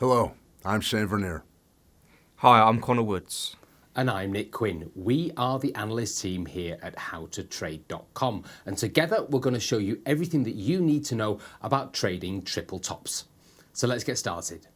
Hello, I'm Shane Vernier. Hi, I'm Connor Woods. And I'm Nick Quinn. We are the analyst team here at howtotrade.com. And together we're going to show you everything that you need to know about trading triple tops. So let's get started.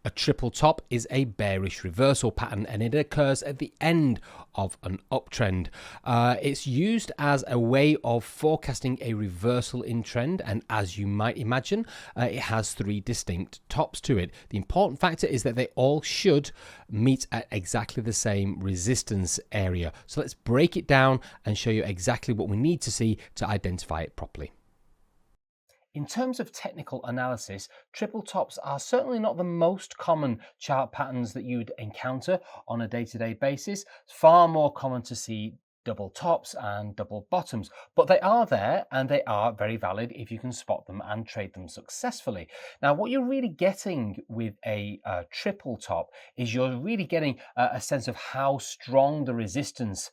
A triple top is a bearish reversal pattern and it occurs at the end of an uptrend. It's used as a way of forecasting a reversal in trend, and as you might imagine, it has three distinct tops to it. The important factor is that they all should meet at exactly the same resistance area. So let's break it down and show you exactly what we need to see to identify it properly. In terms of technical analysis, triple tops are certainly not the most common chart patterns that you'd encounter on a day-to-day basis. It's far more common to see double tops and double bottoms, but they are there and they are very valid if you can spot them and trade them successfully. Now, what you're really getting with a triple top is you're really getting a sense of how strong the resistance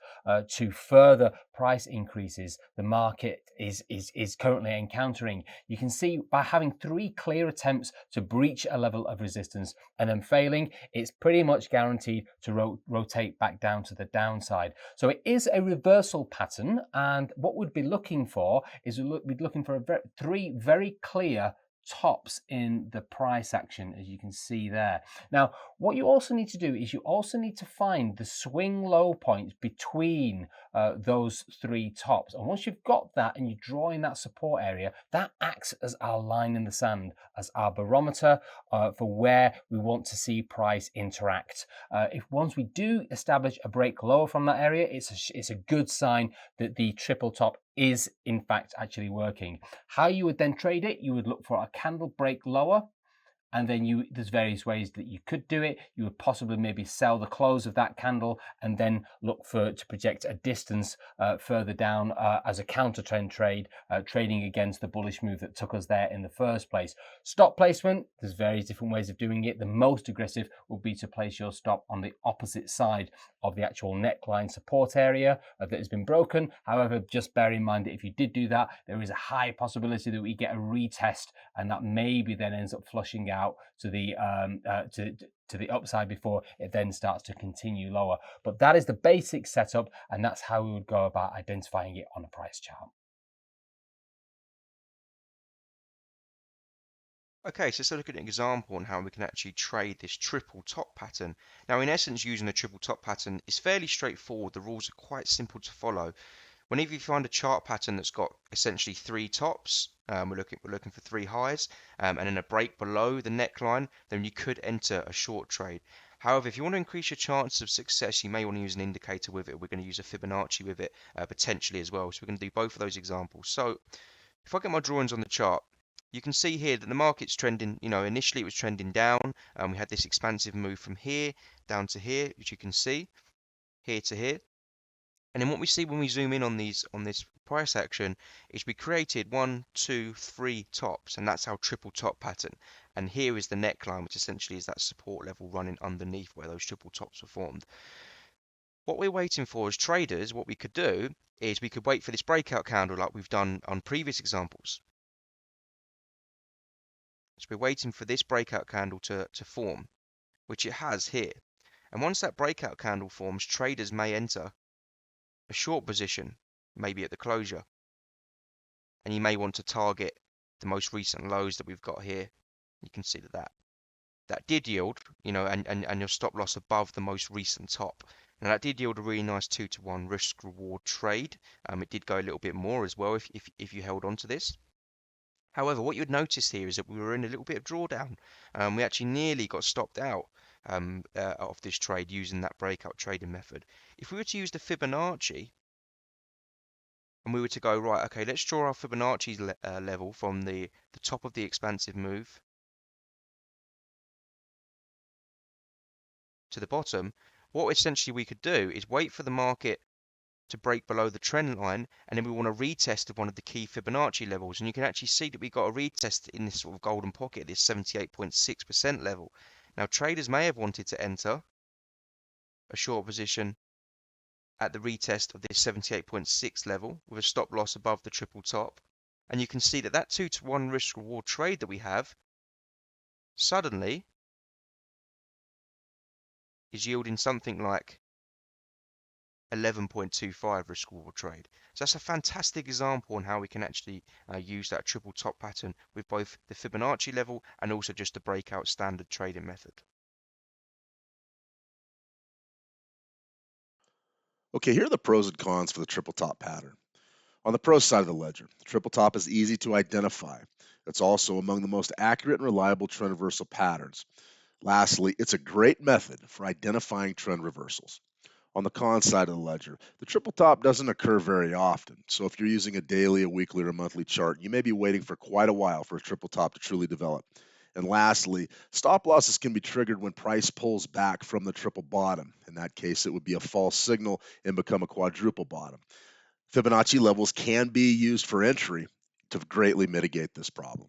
to further price increases the market is currently encountering. You can see by having three clear attempts to breach a level of resistance and then failing, it's pretty much guaranteed to rotate back down to the downside. So it is a reversal pattern, and what we'd be looking for is we'd looking for three very clear tops in the price action, as you can see there. Now, what you also need to do is you also need to find the swing low points between those three tops. And once you've got that and you draw in that support area, that acts as our line in the sand, as our barometer for where we want to see price interact. If once we do establish a break lower from that area, it's a good sign that the triple top is in fact actually working. How you would then trade it, you would look for a candle break lower, and then there's various ways that you could do it. You would possibly maybe sell the close of that candle and then look to project a distance further down as a counter trend trade, trading against the bullish move that took us there in the first place. Stop placement, there's various different ways of doing it. The most aggressive would be to place your stop on the opposite side of the actual neckline support area that has been broken. However, just bear in mind that if you did do that, there is a high possibility that we get a retest, and that maybe then ends up flushing out to the upside before it then starts to continue lower. But that is the basic setup, and that's how we would go about identifying it on a price chart. Okay, so let's look at an example on how we can actually trade this triple top pattern. Now, in essence, using a triple top pattern is fairly straightforward. The rules are quite simple to follow. Whenever you find a chart pattern that's got essentially three tops, we're looking for three highs, and then a break below the neckline, then you could enter a short trade. However, if you want to increase your chances of success, you may want to use an indicator with it. We're going to use a Fibonacci with it potentially as well. So we're going to do both of those examples. So if I get my drawings on the chart, you can see here that the market's trending, initially it was trending down, and we had this expansive move from here down to here, which you can see, here to here. And then what we see when we zoom in on this price action is we created 1, 2, 3 tops, and that's our triple top pattern. And here is the neckline, which essentially is that support level running underneath where those triple tops were formed. What we're waiting for as traders, what we could do is we could wait for this breakout candle like we've done on previous examples. So we're waiting for this breakout candle to form, which it has here. And once that breakout candle forms, traders may enter a short position, maybe at the closure. And you may want to target the most recent lows that we've got here. You can see that did yield, and your stop loss above the most recent top. Now that did yield a really nice 2-to-1 risk reward trade. It did go a little bit more as well if you held on to this. However, what you'd notice here is that we were in a little bit of drawdown. We actually nearly got stopped out of this trade using that breakout trading method. If we were to use the Fibonacci and we were to go, right, okay, let's draw our Fibonacci level from the top of the expansive move to the bottom, what essentially we could do is wait for the market to break below the trend line, and then we want to retest of one of the key Fibonacci levels. And you can actually see that we got a retest in this sort of golden pocket, this 78.6% level. Now, traders may have wanted to enter a short position at the retest of this 78.6 level with a stop loss above the triple top. And you can see that 2-to-1 risk reward trade that we have suddenly is yielding something like 11.25 risk reward trade. So that's a fantastic example on how we can actually use that triple top pattern with both the Fibonacci level and also just the breakout standard trading method. Okay, here are the pros and cons for the triple top pattern. On the pro side of the ledger, the triple top is easy to identify. It's also among the most accurate and reliable trend reversal patterns. Lastly, it's a great method for identifying trend reversals. On the con side of the ledger, the triple top doesn't occur very often. So if you're using a daily, a weekly, or a monthly chart, you may be waiting for quite a while for a triple top to truly develop. And lastly, stop losses can be triggered when price pulls back from the triple bottom. In that case, it would be a false signal and become a quadruple bottom. Fibonacci levels can be used for entry to greatly mitigate this problem.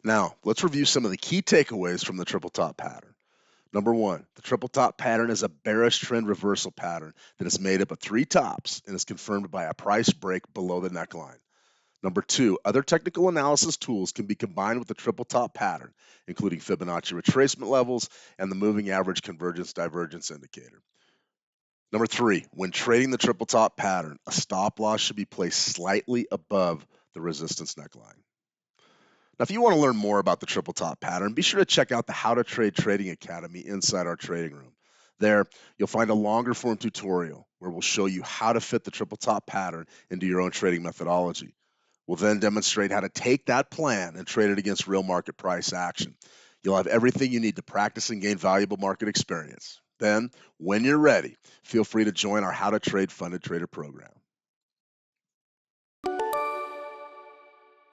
Now, let's review some of the key takeaways from the triple top pattern. Number one, the triple top pattern is a bearish trend reversal pattern that is made up of three tops and is confirmed by a price break below the neckline. Number two, other technical analysis tools can be combined with the triple top pattern, including Fibonacci retracement levels and the moving average convergence divergence indicator. Number three, when trading the triple top pattern, a stop loss should be placed slightly above the resistance neckline. Now, if you want to learn more about the triple top pattern, be sure to check out the How to Trade Trading Academy inside our trading room. There, you'll find a longer form tutorial where we'll show you how to fit the triple top pattern into your own trading methodology. We'll then demonstrate how to take that plan and trade it against real market price action. You'll have everything you need to practice and gain valuable market experience. Then, when you're ready, feel free to join our How to Trade Funded Trader program.